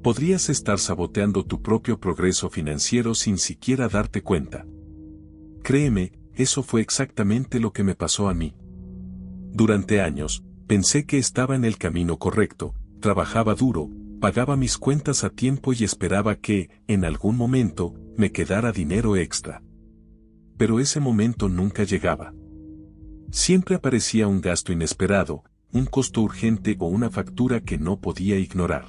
Podrías estar saboteando tu propio progreso financiero sin siquiera darte cuenta. Créeme, eso fue exactamente lo que me pasó a mí. Durante años, pensé que estaba en el camino correcto, trabajaba duro, pagaba mis cuentas a tiempo y esperaba que, en algún momento, me quedara dinero extra. Pero ese momento nunca llegaba. Siempre aparecía un gasto inesperado, un costo urgente o una factura que no podía ignorar.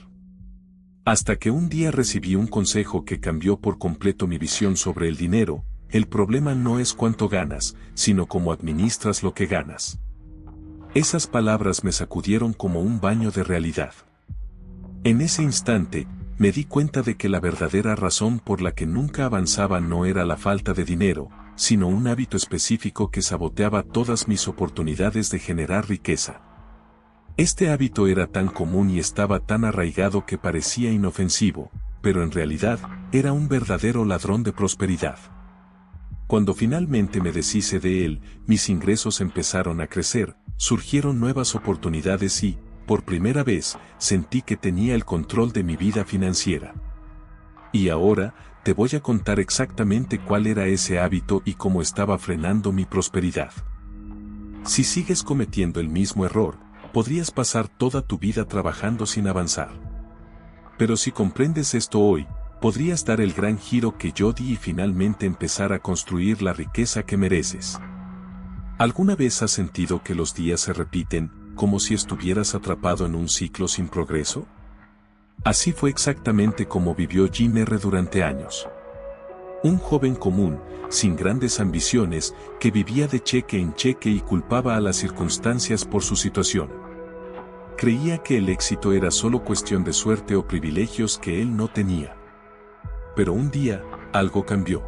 Hasta que un día recibí un consejo que cambió por completo mi visión sobre el dinero: el problema no es cuánto ganas, sino cómo administras lo que ganas. Esas palabras me sacudieron como un baño de realidad. En ese instante, me di cuenta de que la verdadera razón por la que nunca avanzaba no era la falta de dinero, sino un hábito específico que saboteaba todas mis oportunidades de generar riqueza. Este hábito era tan común y estaba tan arraigado que parecía inofensivo, pero en realidad, era un verdadero ladrón de prosperidad. Cuando finalmente me deshice de él, mis ingresos empezaron a crecer, surgieron nuevas oportunidades y, por primera vez, sentí que tenía el control de mi vida financiera. Y ahora, te voy a contar exactamente cuál era ese hábito y cómo estaba frenando mi prosperidad. Si sigues cometiendo el mismo error, podrías pasar toda tu vida trabajando sin avanzar. Pero si comprendes esto hoy, podrías dar el gran giro que yo di y finalmente empezar a construir la riqueza que mereces. ¿Alguna vez has sentido que los días se repiten, como si estuvieras atrapado en un ciclo sin progreso? Así fue exactamente como vivió Jim R. durante años. Un joven común, sin grandes ambiciones, que vivía de cheque en cheque y culpaba a las circunstancias por su situación. Creía que el éxito era solo cuestión de suerte o privilegios que él no tenía. Pero un día, algo cambió.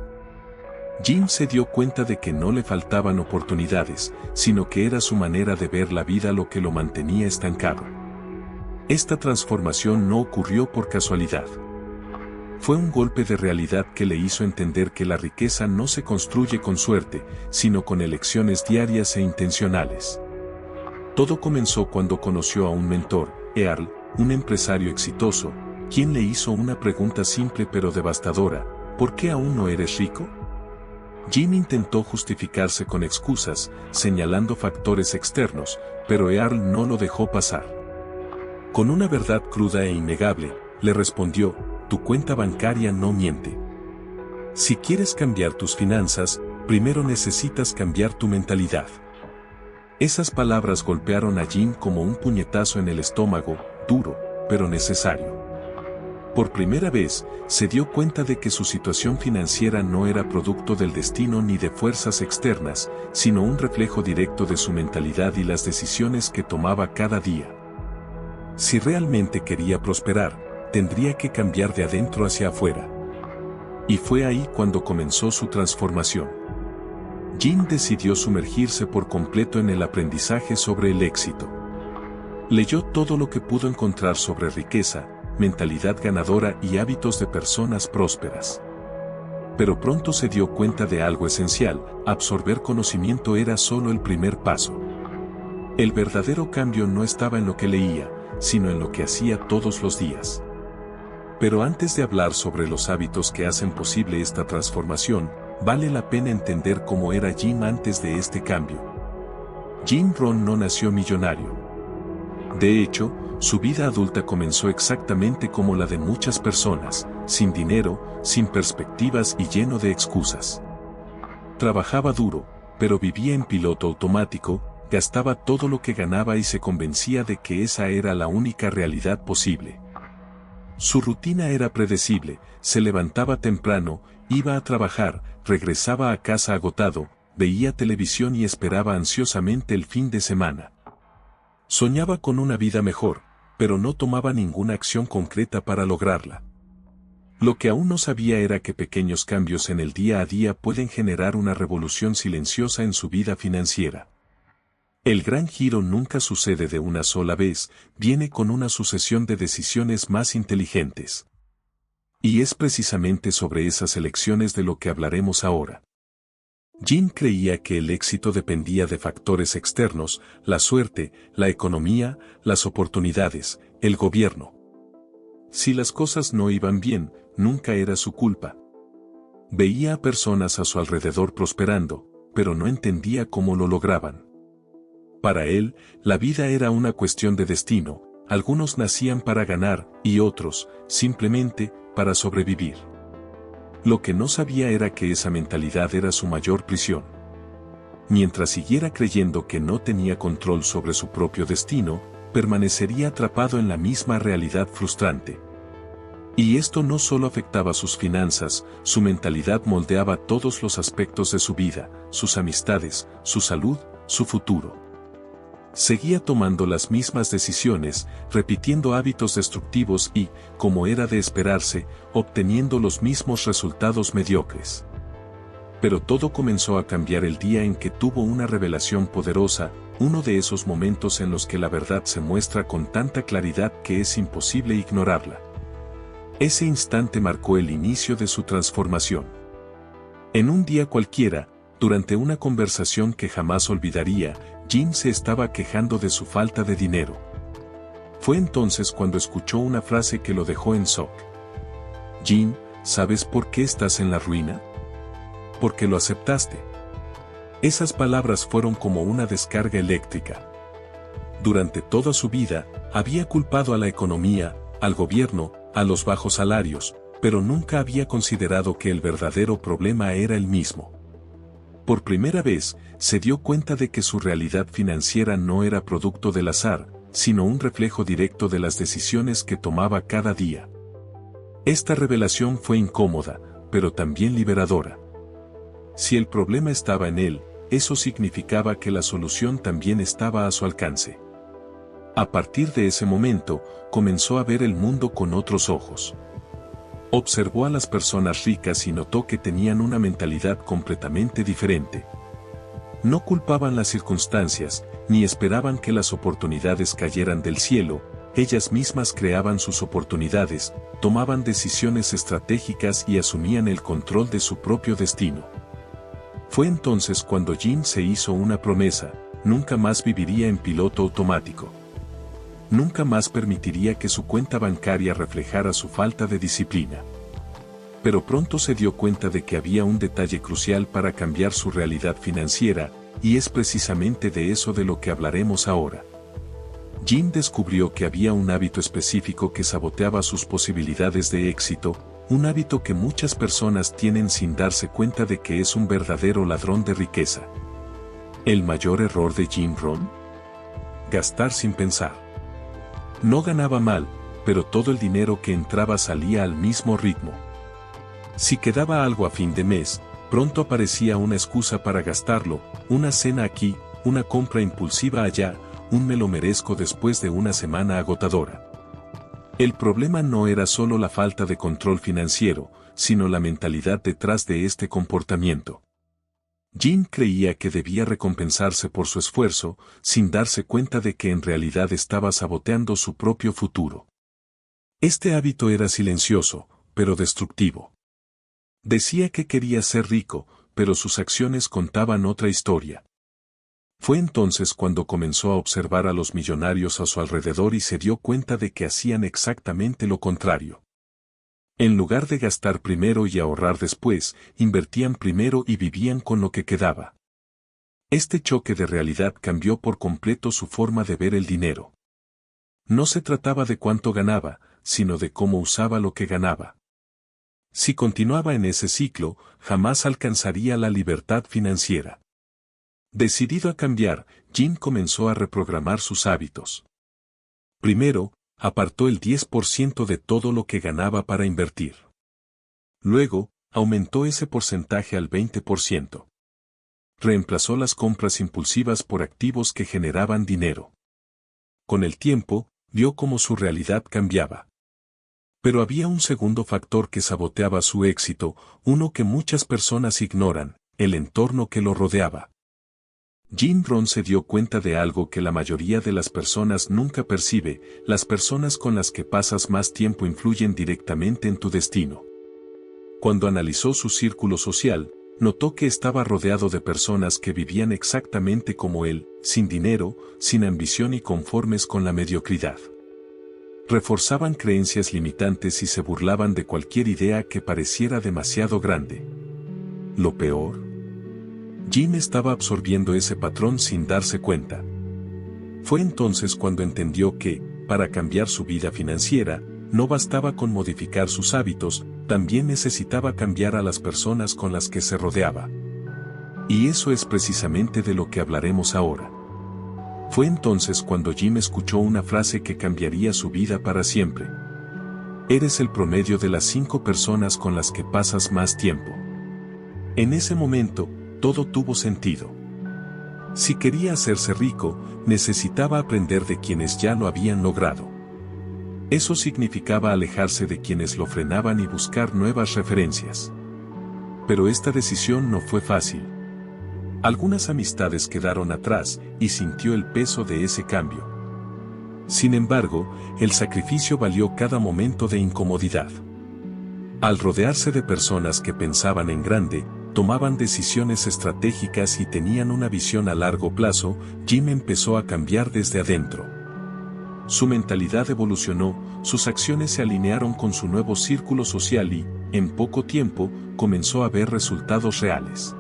Jim se dio cuenta de que no le faltaban oportunidades, sino que era su manera de ver la vida lo que lo mantenía estancado. Esta transformación no ocurrió por casualidad. Fue un golpe de realidad que le hizo entender que la riqueza no se construye con suerte, sino con elecciones diarias e intencionales. Todo comenzó cuando conoció a un mentor, Earl, un empresario exitoso, quien le hizo una pregunta simple pero devastadora: ¿por qué aún no eres rico? Jim intentó justificarse con excusas, señalando factores externos, pero Earl no lo dejó pasar. Con una verdad cruda e innegable, le respondió: tu cuenta bancaria no miente. Si quieres cambiar tus finanzas, primero necesitas cambiar tu mentalidad. Esas palabras golpearon a Jim como un puñetazo en el estómago, duro, pero necesario. Por primera vez, se dio cuenta de que su situación financiera no era producto del destino ni de fuerzas externas, sino un reflejo directo de su mentalidad y las decisiones que tomaba cada día. Si realmente quería prosperar, tendría que cambiar de adentro hacia afuera. Y fue ahí cuando comenzó su transformación. Jim decidió sumergirse por completo en el aprendizaje sobre el éxito. Leyó todo lo que pudo encontrar sobre riqueza, mentalidad ganadora y hábitos de personas prósperas. Pero pronto se dio cuenta de algo esencial: absorber conocimiento era solo el primer paso. El verdadero cambio no estaba en lo que leía, sino en lo que hacía todos los días. Pero antes de hablar sobre los hábitos que hacen posible esta transformación, vale la pena entender cómo era Jim antes de este cambio. Jim Rohn no nació millonario. De hecho, su vida adulta comenzó exactamente como la de muchas personas, sin dinero, sin perspectivas y lleno de excusas. Trabajaba duro, pero vivía en piloto automático, gastaba todo lo que ganaba y se convencía de que esa era la única realidad posible. Su rutina era predecible: se levantaba temprano, iba a trabajar, regresaba a casa agotado, veía televisión y esperaba ansiosamente el fin de semana. Soñaba con una vida mejor, pero no tomaba ninguna acción concreta para lograrla. Lo que aún no sabía era que pequeños cambios en el día a día pueden generar una revolución silenciosa en su vida financiera. El gran giro nunca sucede de una sola vez, viene con una sucesión de decisiones más inteligentes. Y es precisamente sobre esas elecciones de lo que hablaremos ahora. Jim creía que el éxito dependía de factores externos: la suerte, la economía, las oportunidades, el gobierno. Si las cosas no iban bien, nunca era su culpa. Veía a personas a su alrededor prosperando, pero no entendía cómo lo lograban. Para él, la vida era una cuestión de destino, algunos nacían para ganar y otros, simplemente, para sobrevivir. Lo que no sabía era que esa mentalidad era su mayor prisión. Mientras siguiera creyendo que no tenía control sobre su propio destino, permanecería atrapado en la misma realidad frustrante. Y esto no solo afectaba sus finanzas, su mentalidad moldeaba todos los aspectos de su vida, sus amistades, su salud, su futuro. Seguía tomando las mismas decisiones, repitiendo hábitos destructivos y, como era de esperarse, obteniendo los mismos resultados mediocres. Pero todo comenzó a cambiar el día en que tuvo una revelación poderosa, uno de esos momentos en los que la verdad se muestra con tanta claridad que es imposible ignorarla. Ese instante marcó el inicio de su transformación. En un día cualquiera, durante una conversación que jamás olvidaría, Jim se estaba quejando de su falta de dinero. Fue entonces cuando escuchó una frase que lo dejó en shock. Jim, ¿sabes por qué estás en la ruina? Porque lo aceptaste. Esas palabras fueron como una descarga eléctrica. Durante toda su vida, había culpado a la economía, al gobierno, a los bajos salarios, pero nunca había considerado que el verdadero problema era el mismo. Por primera vez, se dio cuenta de que su realidad financiera no era producto del azar, sino un reflejo directo de las decisiones que tomaba cada día. Esta revelación fue incómoda, pero también liberadora. Si el problema estaba en él, eso significaba que la solución también estaba a su alcance. A partir de ese momento, comenzó a ver el mundo con otros ojos. Observó a las personas ricas y notó que tenían una mentalidad completamente diferente. No culpaban las circunstancias, ni esperaban que las oportunidades cayeran del cielo, ellas mismas creaban sus oportunidades, tomaban decisiones estratégicas y asumían el control de su propio destino. Fue entonces cuando Jim se hizo una promesa: nunca más viviría en piloto automático. Nunca más permitiría que su cuenta bancaria reflejara su falta de disciplina. Pero pronto se dio cuenta de que había un detalle crucial para cambiar su realidad financiera, y es precisamente de eso de lo que hablaremos ahora. Jim descubrió que había un hábito específico que saboteaba sus posibilidades de éxito, un hábito que muchas personas tienen sin darse cuenta de que es un verdadero ladrón de riqueza. ¿El mayor error de Jim Rohn? Gastar sin pensar. No ganaba mal, pero todo el dinero que entraba salía al mismo ritmo. Si quedaba algo a fin de mes, pronto aparecía una excusa para gastarlo, una cena aquí, una compra impulsiva allá, un me lo merezco después de una semana agotadora. El problema no era solo la falta de control financiero, sino la mentalidad detrás de este comportamiento. Jim creía que debía recompensarse por su esfuerzo, sin darse cuenta de que en realidad estaba saboteando su propio futuro. Este hábito era silencioso, pero destructivo. Decía que quería ser rico, pero sus acciones contaban otra historia. Fue entonces cuando comenzó a observar a los millonarios a su alrededor y se dio cuenta de que hacían exactamente lo contrario. En lugar de gastar primero y ahorrar después, invertían primero y vivían con lo que quedaba. Este choque de realidad cambió por completo su forma de ver el dinero. No se trataba de cuánto ganaba, sino de cómo usaba lo que ganaba. Si continuaba en ese ciclo, jamás alcanzaría la libertad financiera. Decidido a cambiar, Jim comenzó a reprogramar sus hábitos. Primero, apartó el 10% de todo lo que ganaba para invertir. Luego, aumentó ese porcentaje al 20%. Reemplazó las compras impulsivas por activos que generaban dinero. Con el tiempo, vio cómo su realidad cambiaba. Pero había un segundo factor que saboteaba su éxito, uno que muchas personas ignoran: el entorno que lo rodeaba. Jim Rohn se dio cuenta de algo que la mayoría de las personas nunca percibe: las personas con las que pasas más tiempo influyen directamente en tu destino. Cuando analizó su círculo social, notó que estaba rodeado de personas que vivían exactamente como él, sin dinero, sin ambición y conformes con la mediocridad. Reforzaban creencias limitantes y se burlaban de cualquier idea que pareciera demasiado grande. Lo peor, Jim estaba absorbiendo ese patrón sin darse cuenta. Fue entonces cuando entendió que, para cambiar su vida financiera, no bastaba con modificar sus hábitos, también necesitaba cambiar a las personas con las que se rodeaba. Y eso es precisamente de lo que hablaremos ahora. Fue entonces cuando Jim escuchó una frase que cambiaría su vida para siempre. Eres el promedio de las 5 personas con las que pasas más tiempo. En ese momento, todo tuvo sentido. Si quería hacerse rico, necesitaba aprender de quienes ya lo habían logrado. Eso significaba alejarse de quienes lo frenaban y buscar nuevas referencias. Pero esta decisión no fue fácil. Algunas amistades quedaron atrás y sintió el peso de ese cambio. Sin embargo, el sacrificio valió cada momento de incomodidad. Al rodearse de personas que pensaban en grande, tomaban decisiones estratégicas y tenían una visión a largo plazo, Jim empezó a cambiar desde adentro. Su mentalidad evolucionó, sus acciones se alinearon con su nuevo círculo social y, en poco tiempo, comenzó a ver resultados reales.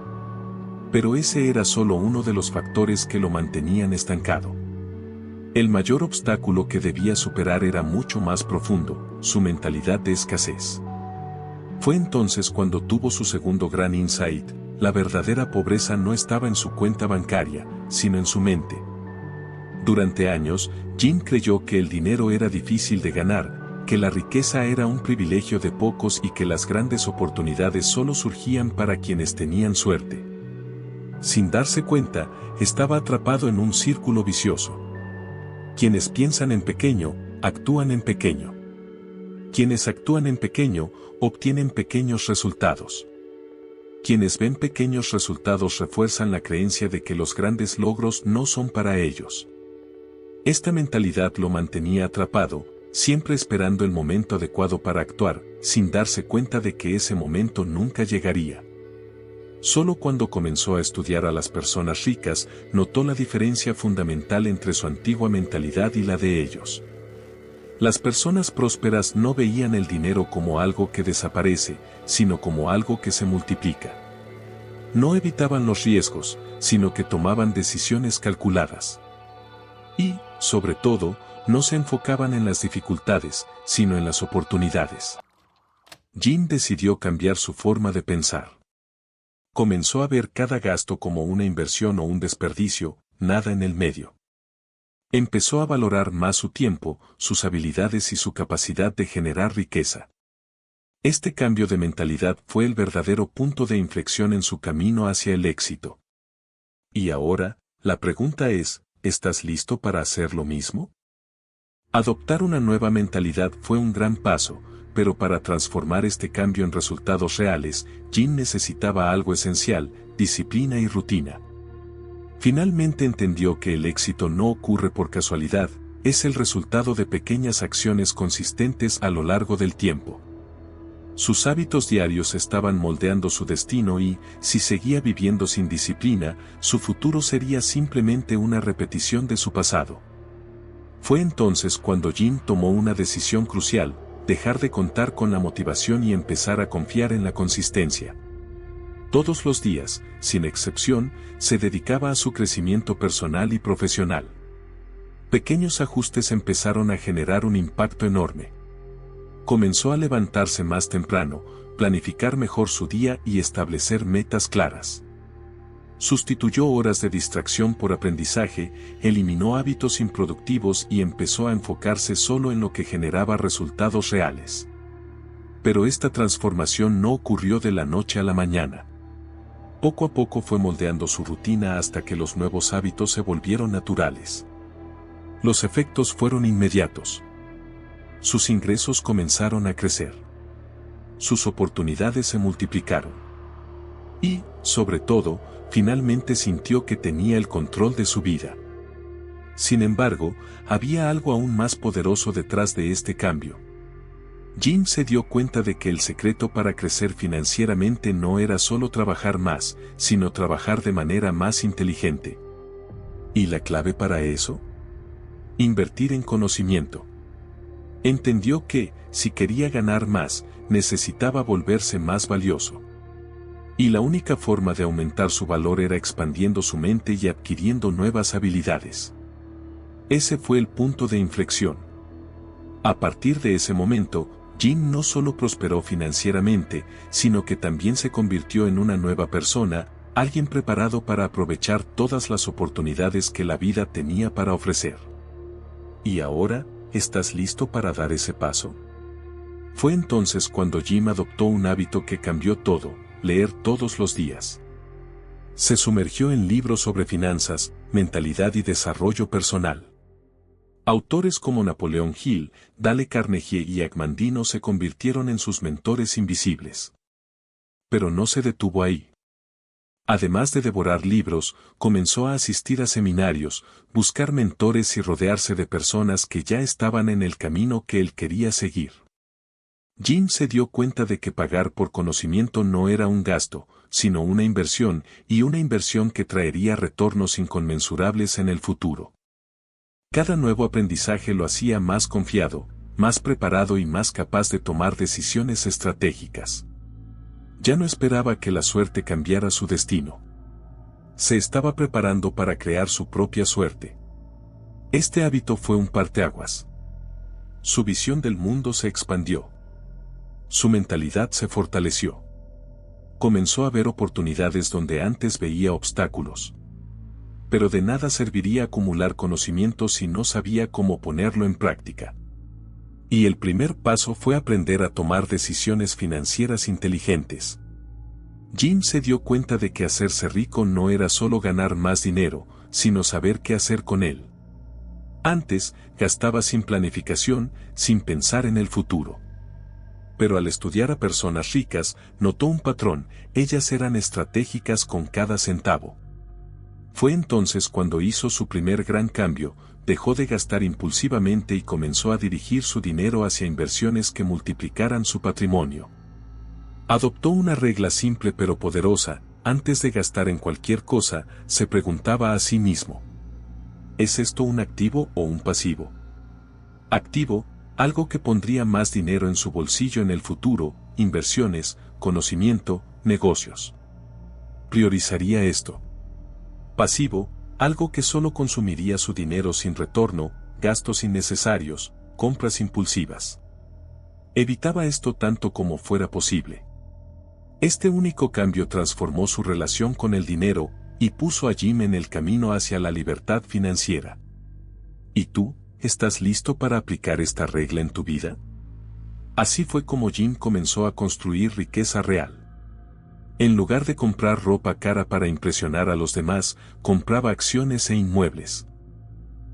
Pero ese era solo uno de los factores que lo mantenían estancado. El mayor obstáculo que debía superar era mucho más profundo, su mentalidad de escasez. Fue entonces cuando tuvo su segundo gran insight: la verdadera pobreza no estaba en su cuenta bancaria, sino en su mente. Durante años, Jim creyó que el dinero era difícil de ganar, que la riqueza era un privilegio de pocos y que las grandes oportunidades solo surgían para quienes tenían suerte. Sin darse cuenta, estaba atrapado en un círculo vicioso. Quienes piensan en pequeño, actúan en pequeño. Quienes actúan en pequeño, obtienen pequeños resultados. Quienes ven pequeños resultados refuerzan la creencia de que los grandes logros no son para ellos. Esta mentalidad lo mantenía atrapado, siempre esperando el momento adecuado para actuar, sin darse cuenta de que ese momento nunca llegaría. Solo cuando comenzó a estudiar a las personas ricas, notó la diferencia fundamental entre su antigua mentalidad y la de ellos. Las personas prósperas no veían el dinero como algo que desaparece, sino como algo que se multiplica. No evitaban los riesgos, sino que tomaban decisiones calculadas. Y, sobre todo, no se enfocaban en las dificultades, sino en las oportunidades. Jim decidió cambiar su forma de pensar. Comenzó a ver cada gasto como una inversión o un desperdicio, nada en el medio. Empezó a valorar más su tiempo, sus habilidades y su capacidad de generar riqueza. Este cambio de mentalidad fue el verdadero punto de inflexión en su camino hacia el éxito. Y ahora, la pregunta es, ¿estás listo para hacer lo mismo? Adoptar una nueva mentalidad fue un gran paso, pero para transformar este cambio en resultados reales, Jim necesitaba algo esencial: disciplina y rutina. Finalmente entendió que el éxito no ocurre por casualidad, es el resultado de pequeñas acciones consistentes a lo largo del tiempo. Sus hábitos diarios estaban moldeando su destino y, si seguía viviendo sin disciplina, su futuro sería simplemente una repetición de su pasado. Fue entonces cuando Jim tomó una decisión crucial: dejar de contar con la motivación y empezar a confiar en la consistencia. Todos los días, sin excepción, se dedicaba a su crecimiento personal y profesional. Pequeños ajustes empezaron a generar un impacto enorme. Comenzó a levantarse más temprano, planificar mejor su día y establecer metas claras. Sustituyó horas de distracción por aprendizaje, eliminó hábitos improductivos y empezó a enfocarse solo en lo que generaba resultados reales. Pero esta transformación no ocurrió de la noche a la mañana. Poco a poco fue moldeando su rutina hasta que los nuevos hábitos se volvieron naturales. Los efectos fueron inmediatos. Sus ingresos comenzaron a crecer. Sus oportunidades se multiplicaron. Y, sobre todo, finalmente sintió que tenía el control de su vida. Sin embargo, había algo aún más poderoso detrás de este cambio. Jim se dio cuenta de que el secreto para crecer financieramente no era solo trabajar más, sino trabajar de manera más inteligente. ¿Y la clave para eso? Invertir en conocimiento. Entendió que, si quería ganar más, necesitaba volverse más valioso. Y la única forma de aumentar su valor era expandiendo su mente y adquiriendo nuevas habilidades. Ese fue el punto de inflexión. A partir de ese momento, Jim no solo prosperó financieramente, sino que también se convirtió en una nueva persona, alguien preparado para aprovechar todas las oportunidades que la vida tenía para ofrecer. ¿Y ahora, estás listo para dar ese paso? Fue entonces cuando Jim adoptó un hábito que cambió todo: leer todos los días. Se sumergió en libros sobre finanzas, mentalidad y desarrollo personal. Autores como Napoleón Hill, Dale Carnegie y Agmandino se convirtieron en sus mentores invisibles. Pero no se detuvo ahí. Además de devorar libros, comenzó a asistir a seminarios, buscar mentores y rodearse de personas que ya estaban en el camino que él quería seguir. Jim se dio cuenta de que pagar por conocimiento no era un gasto, sino una inversión, y una inversión que traería retornos inconmensurables en el futuro. Cada nuevo aprendizaje lo hacía más confiado, más preparado y más capaz de tomar decisiones estratégicas. Ya no esperaba que la suerte cambiara su destino. Se estaba preparando para crear su propia suerte. Este hábito fue un parteaguas. Su visión del mundo se expandió. Su mentalidad se fortaleció. Comenzó a ver oportunidades donde antes veía obstáculos. Pero de nada serviría acumular conocimiento si no sabía cómo ponerlo en práctica. Y el primer paso fue aprender a tomar decisiones financieras inteligentes. Jim se dio cuenta de que hacerse rico no era solo ganar más dinero, sino saber qué hacer con él. Antes, gastaba sin planificación, sin pensar en el futuro. Pero al estudiar a personas ricas, notó un patrón: ellas eran estratégicas con cada centavo. Fue entonces cuando hizo su primer gran cambio: dejó de gastar impulsivamente y comenzó a dirigir su dinero hacia inversiones que multiplicaran su patrimonio. Adoptó una regla simple pero poderosa: antes de gastar en cualquier cosa, se preguntaba a sí mismo: ¿es esto un activo o un pasivo? Activo: algo que pondría más dinero en su bolsillo en el futuro, inversiones, conocimiento, negocios. Priorizaría esto. Pasivo: algo que solo consumiría su dinero sin retorno, gastos innecesarios, compras impulsivas. Evitaba esto tanto como fuera posible. Este único cambio transformó su relación con el dinero y puso a Jim en el camino hacia la libertad financiera. ¿Y tú, estás listo para aplicar esta regla en tu vida? Así fue como Jim comenzó a construir riqueza real. En lugar de comprar ropa cara para impresionar a los demás, compraba acciones e inmuebles.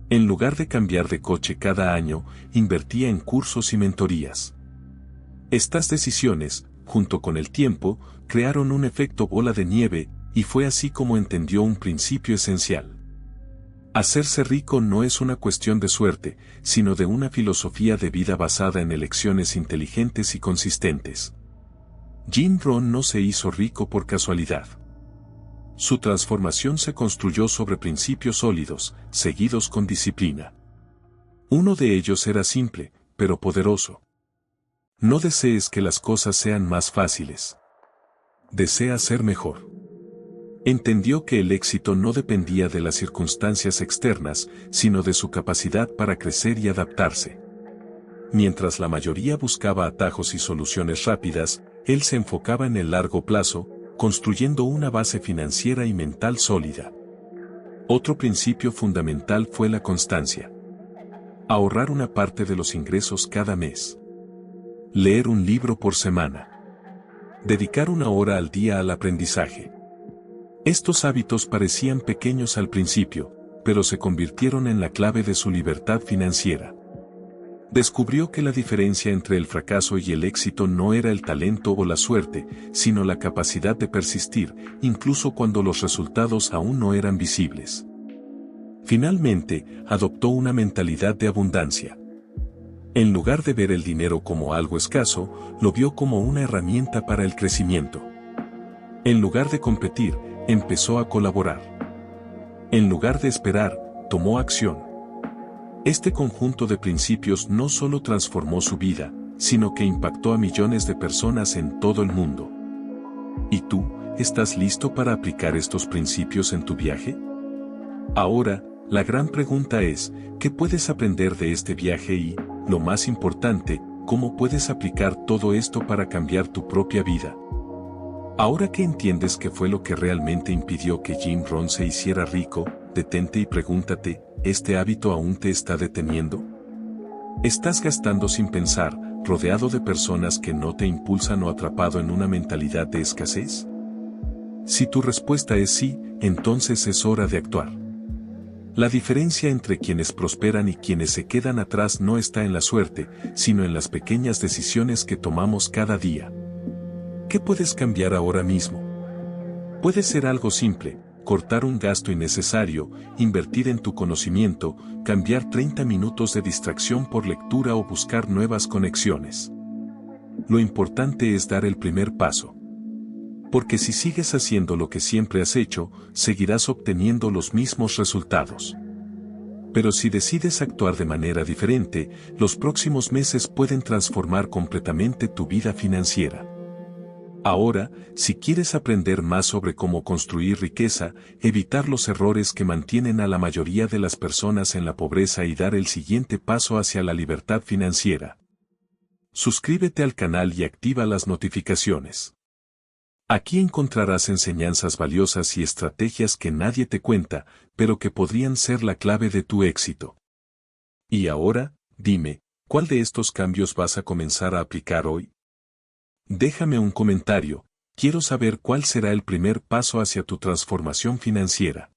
En lugar de cambiar de coche cada año, invertía en cursos y mentorías. Estas decisiones, junto con el tiempo, crearon un efecto bola de nieve, y fue así como entendió un principio esencial. Hacerse rico no es una cuestión de suerte, sino de una filosofía de vida basada en elecciones inteligentes y consistentes. Jim Rohn no se hizo rico por casualidad. Su transformación se construyó sobre principios sólidos, seguidos con disciplina. Uno de ellos era simple, pero poderoso. No desees que las cosas sean más fáciles. Desea ser mejor. Entendió que el éxito no dependía de las circunstancias externas, sino de su capacidad para crecer y adaptarse. Mientras la mayoría buscaba atajos y soluciones rápidas, él se enfocaba en el largo plazo, construyendo una base financiera y mental sólida. Otro principio fundamental fue la constancia. Ahorrar una parte de los ingresos cada mes. Leer un libro por semana. Dedicar 1 hora al día al aprendizaje. Estos hábitos parecían pequeños al principio, pero se convirtieron en la clave de su libertad financiera. Descubrió que la diferencia entre el fracaso y el éxito no era el talento o la suerte, sino la capacidad de persistir, incluso cuando los resultados aún no eran visibles. Finalmente, adoptó una mentalidad de abundancia. En lugar de ver el dinero como algo escaso, lo vio como una herramienta para el crecimiento. En lugar de competir, empezó a colaborar. En lugar de esperar, tomó acción. Este conjunto de principios no solo transformó su vida, sino que impactó a millones de personas en todo el mundo. ¿Y tú, estás listo para aplicar estos principios en tu viaje? Ahora, la gran pregunta es, ¿qué puedes aprender de este viaje y, lo más importante, cómo puedes aplicar todo esto para cambiar tu propia vida? Ahora que entiendes qué fue lo que realmente impidió que Jim Rohn se hiciera rico, detente y pregúntate, ¿este hábito aún te está deteniendo? ¿Estás gastando sin pensar, rodeado de personas que no te impulsan o atrapado en una mentalidad de escasez? Si tu respuesta es sí, entonces es hora de actuar. La diferencia entre quienes prosperan y quienes se quedan atrás no está en la suerte, sino en las pequeñas decisiones que tomamos cada día. ¿Qué puedes cambiar ahora mismo? Puede ser algo simple, cortar un gasto innecesario, invertir en tu conocimiento, cambiar 30 minutos de distracción por lectura o buscar nuevas conexiones. Lo importante es dar el primer paso. Porque si sigues haciendo lo que siempre has hecho, seguirás obteniendo los mismos resultados. Pero si decides actuar de manera diferente, los próximos meses pueden transformar completamente tu vida financiera. Ahora, si quieres aprender más sobre cómo construir riqueza, evitar los errores que mantienen a la mayoría de las personas en la pobreza y dar el siguiente paso hacia la libertad financiera, suscríbete al canal y activa las notificaciones. Aquí encontrarás enseñanzas valiosas y estrategias que nadie te cuenta, pero que podrían ser la clave de tu éxito. Y ahora, dime, ¿cuál de estos cambios vas a comenzar a aplicar hoy? Déjame un comentario, quiero saber cuál será el primer paso hacia tu transformación financiera.